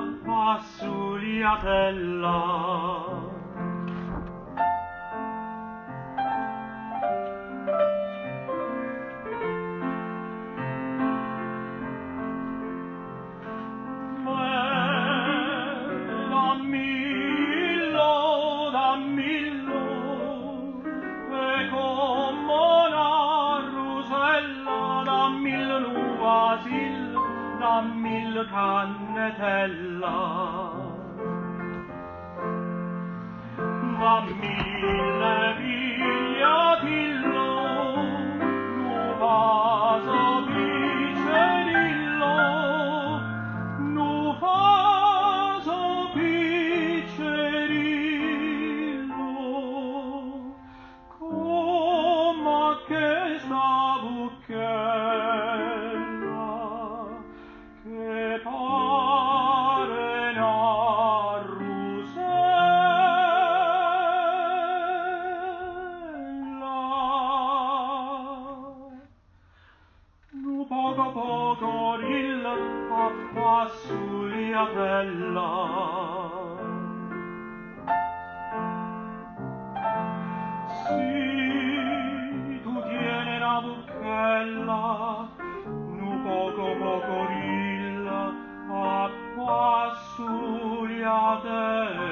acqua sugliatella. Dammi il cannetella, dammi il pigliatillo, nu vaso piccerillo, nu vaso piccerillo, come che sta bucchella, che pare una rusella. Nu poco poco acqua sugliatella. Sì, tu tieni una bucchella, nu poco poco acqua sugliatella.